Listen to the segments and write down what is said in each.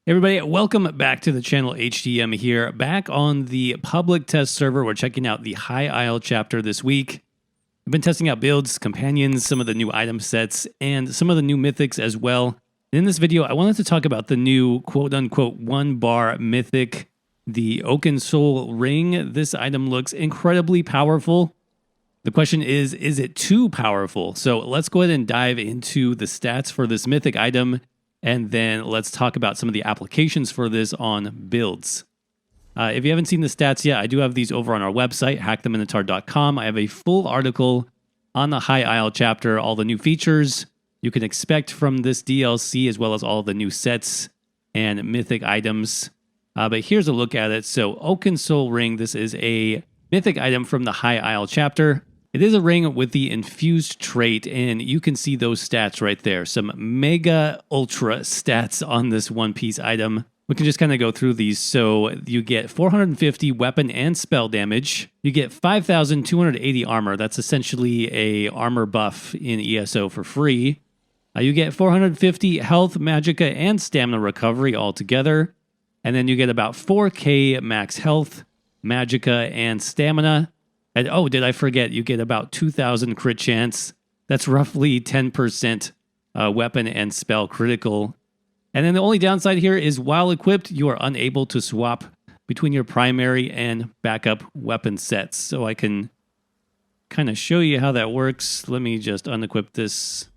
Hey everybody, welcome back to the channel. HDM here, back on the public test server. We're checking out the High Isle chapter this week. I've been testing out builds, companions, some of the new item sets, and some of the new mythics as well. In this video, I wanted to talk about the new quote-unquote one-bar mythic, the Oakensoul ring. This item looks incredibly powerful. The question is it too powerful? So let's go ahead and dive into the stats for this mythic item. And then let's talk about some of the applications for this on builds. If you haven't seen the stats yet, I do have these over on our website, hacktheminotaur.com. I have a full article on the High Isle chapter, all the new features you can expect from this DLC, as well as all the new sets and mythic items. But here's a look at it. So Oakensoul ring, this is a mythic item from the High Isle chapter. It is a ring with the infused trait, and you can see those stats right there. Some mega ultra stats on this one-piece item. We can just kind of go through these. So you get 450 weapon and spell damage. You get 5,280 armor. That's essentially a armor buff in ESO for free. You get 450 health, magicka, and stamina recovery all together. And then you get about 4k max health, magicka, and stamina. And oh, did I forget, you get about 2,000 crit chance. That's roughly 10% weapon and spell critical. And then the only downside here is while equipped, you are unable to swap between your primary and backup weapon sets. So I can kind of show you how that works. Let me just unequip this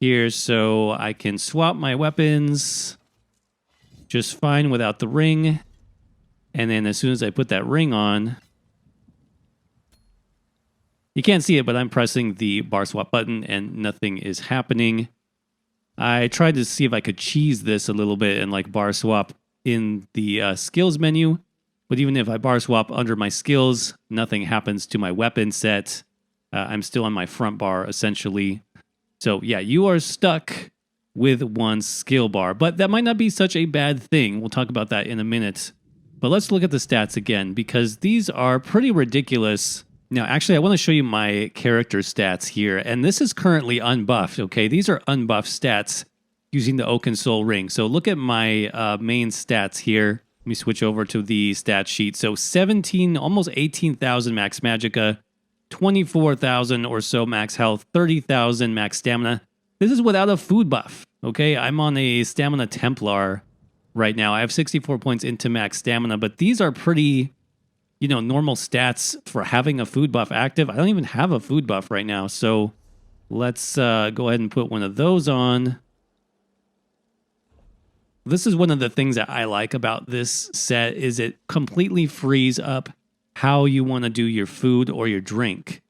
here so I can swap my weapons just fine without the ring. And then as soon as I put that ring on, you can't see it, but I'm pressing the bar swap button and nothing is happening. I tried to see if I could cheese this a little bit and like bar swap in the skills menu. But even if I bar swap under my skills, nothing happens to my weapon set. I'm still on my front bar essentially. So yeah, you are stuck with one skill bar, but that might not be such a bad thing. We'll talk about that in a minute. But let's look at the stats again, because these are pretty ridiculous. Now, actually, I want to show you my character stats here, and this is currently unbuffed, okay? These are unbuffed stats using the Oakensoul ring. So look at my main stats here. Let me switch over to the stat sheet. So 17, almost 18,000 max magicka, 24,000 or so max health, 30,000 max stamina. This is without a food buff, okay? I'm on a stamina Templar right now. I have 64 points into max stamina, but these are pretty, normal stats for having a food buff active. I don't even have a food buff right now, so let's go ahead and put one of those on. This is one of the things that I like about this set is it completely frees up how you want to do your food or your drink.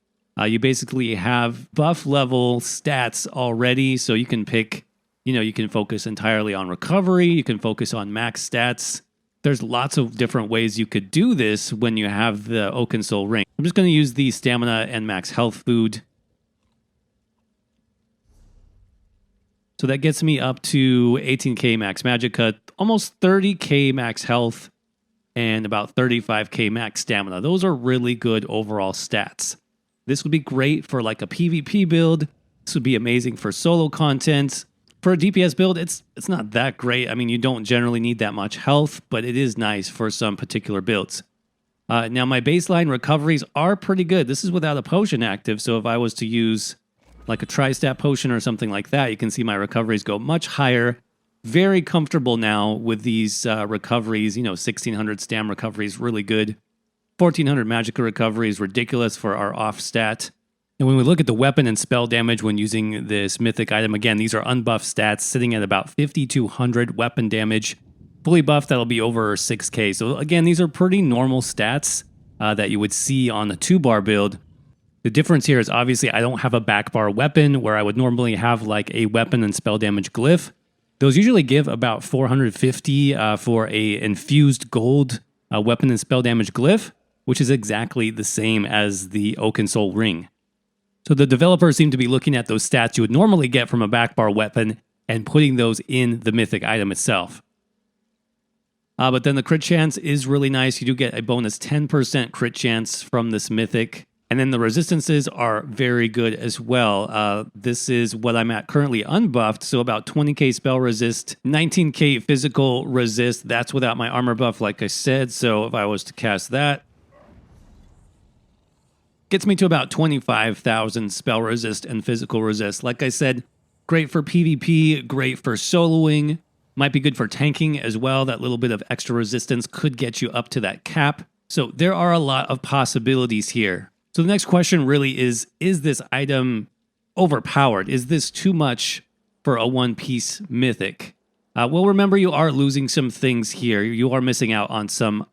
You basically have buff level stats already, so you can pick, you can focus entirely on recovery, you can focus on max stats. There's lots of different ways you could do this when you have the Oakensoul ring. I'm just going to use the stamina and max health food. So that gets me up to 18k max magicka, almost 30k max health, and about 35k max stamina. Those are really good overall stats. This would be great for like a PvP build. This would be amazing for solo content. For a DPS build, it's not that great. I mean, you don't generally need that much health, but it is nice for some particular builds. Now, my baseline recoveries are pretty good. This is without a potion active, so if I was to use like a tri-stat potion or something like that, you can see my recoveries go much higher. Very comfortable now with these recoveries. 1,600 stam recovery is really good. 1,400 magicka recovery is ridiculous for our off stat. And when we look at the weapon and spell damage when using this mythic item, again, these are unbuffed stats sitting at about 5,200 weapon damage. Fully buffed, that'll be over 6k. So again, these are pretty normal stats that you would see on the 2-bar build. The difference here is obviously I don't have a back bar weapon where I would normally have like a weapon and spell damage glyph. Those usually give about 450 for a infused gold weapon and spell damage glyph, which is exactly the same as the Oakensoul ring. So the developers seem to be looking at those stats you would normally get from a back bar weapon and putting those in the mythic item itself. But then the crit chance is really nice. You do get a bonus 10% crit chance from this mythic. And then the resistances are very good as well. This is what I'm at currently unbuffed, so about 20k spell resist, 19k physical resist. That's without my armor buff, like I said. So if I was to cast that, gets me to about 25,000 spell resist and physical resist. Like I said, great for PvP, great for soloing. Might be good for tanking as well. That little bit of extra resistance could get you up to that cap. So there are a lot of possibilities here. So the next question really is this item overpowered? Is this too much for a one-piece mythic? Well, remember, you are losing some things here. You are missing out on some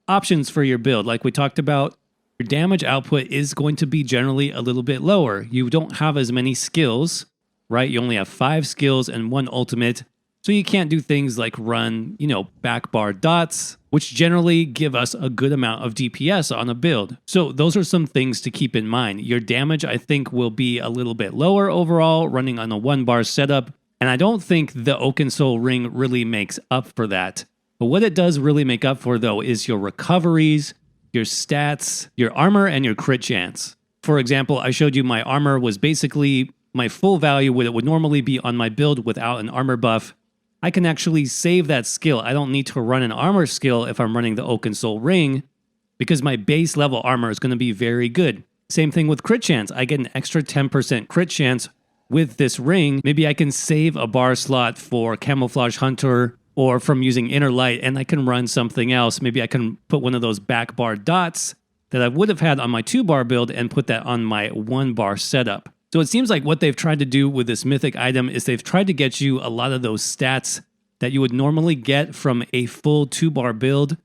options for your build. Like we talked about, your damage output is going to be generally a little bit lower. You don't have as many skills, right? You only have 5 skills and 1 ultimate. So you can't do things like run, back bar dots, which generally give us a good amount of DPS on a build. So those are some things to keep in mind. Your damage, I think, will be a little bit lower overall, running on a 1-bar setup. And I don't think the Oakensoul ring really makes up for that. But what it does really make up for, though, is your recoveries, your stats, your armor, and your crit chance. For example, I showed you my armor was basically my full value, what it would normally be on my build without an armor buff. I can actually save that skill. I don't need to run an armor skill if I'm running the Oakensoul ring, because my base level armor is going to be very good. Same thing with crit chance. I get an extra 10% crit chance with this ring. Maybe I can save a bar slot for Camouflage Hunter or from using Inner Light, and I can run something else. Maybe I can put one of those back bar dots that I would have had on my 2-bar build and put that on my 1-bar setup. So it seems like what they've tried to do with this mythic item is they've tried to get you a lot of those stats that you would normally get from a full 2-bar build,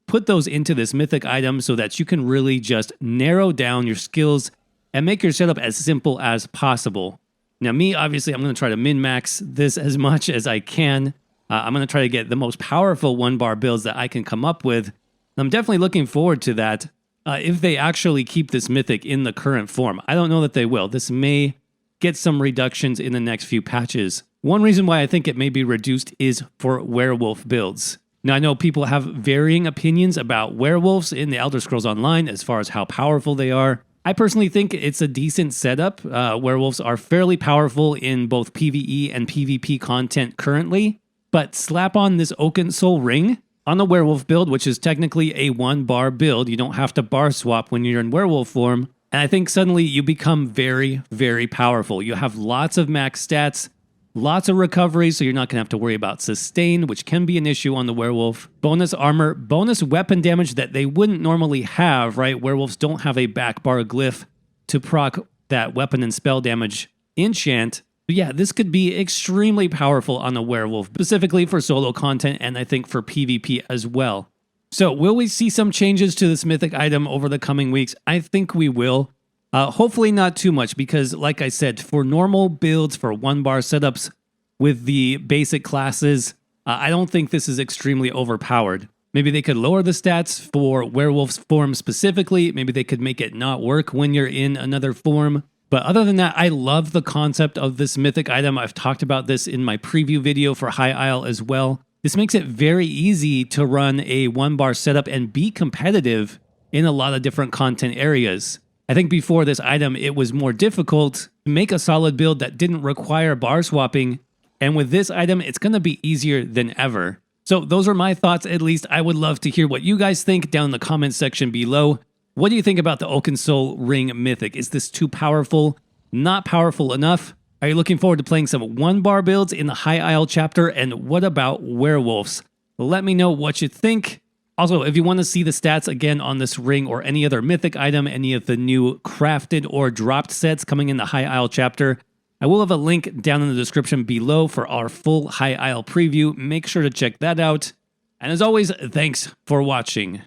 put those into this mythic item so that you can really just narrow down your skills and make your setup as simple as possible. Now me, obviously, I'm going to try to min-max this as much as I can. I'm going to try to get the most powerful 1-bar builds that I can come up with. I'm definitely looking forward to that. If they actually keep this mythic in the current form. I don't know that they will. This may get some reductions in the next few patches. One reason why I think it may be reduced is for werewolf builds. Now, I know people have varying opinions about werewolves in the Elder Scrolls Online as far as how powerful they are. I personally think it's a decent setup. Werewolves are fairly powerful in both PvE and PvP content currently, but slap on this Oakensoul ring on the werewolf build, which is technically a 1-bar build. You don't have to bar swap when you're in werewolf form. And I think suddenly you become very, very powerful. You have lots of max stats, lots of recovery, so you're not going to have to worry about sustain, which can be an issue on the werewolf. Bonus armor, bonus weapon damage that they wouldn't normally have, right? Werewolves don't have a back bar glyph to proc that weapon and spell damage enchant. Yeah, this could be extremely powerful on a werewolf, specifically for solo content and I think for PvP as well. So will we see some changes to this mythic item over the coming weeks? I think we will. Hopefully not too much because, like I said, for normal builds, for 1-bar setups with the basic classes, I don't think this is extremely overpowered. Maybe they could lower the stats for werewolf's form specifically. Maybe they could make it not work when you're in another form. But other than that, I love the concept of this mythic item. I've talked about this in my preview video for High Isle as well. This makes it very easy to run a 1-bar setup and be competitive in a lot of different content areas. I think before this item, it was more difficult to make a solid build that didn't require bar swapping. And with this item, it's going to be easier than ever. So those are my thoughts, at least. I would love to hear what you guys think down in the comments section below. What do you think about the Oakensoul ring mythic? Is this too powerful? Not powerful enough? Are you looking forward to playing some 1-bar builds in the High Isle chapter? And what about werewolves? Let me know what you think. Also, if you want to see the stats again on this ring or any other mythic item, any of the new crafted or dropped sets coming in the High Isle chapter, I will have a link down in the description below for our full High Isle preview. Make sure to check that out. And as always, thanks for watching.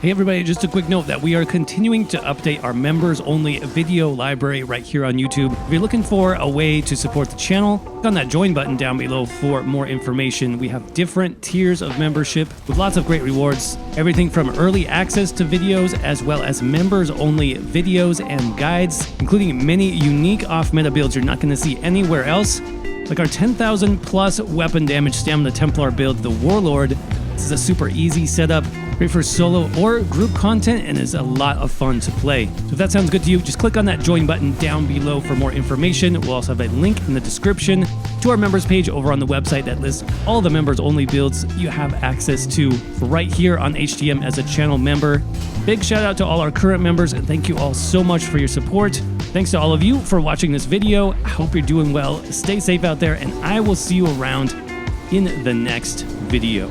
Hey everybody, just a quick note that we are continuing to update our members-only video library right here on YouTube. If you're looking for a way to support the channel, click on that join button down below for more information. We have different tiers of membership with lots of great rewards. Everything from early access to videos as well as members-only videos and guides, including many unique off-meta builds you're not going to see anywhere else, like our 10,000 plus weapon damage Stamina Templar build, the Warlord. This is a super easy setup. Great for solo or group content and is a lot of fun to play. So if that sounds good to you, just click on that join button down below for more information. We'll also have a link in the description to our members page over on the website that lists all the members only builds you have access to right here on HTM as a channel member. Big shout out to all our current members and thank you all so much for your support. Thanks to all of you for watching this video. I hope you're doing well. Stay safe out there and I will see you around in the next video.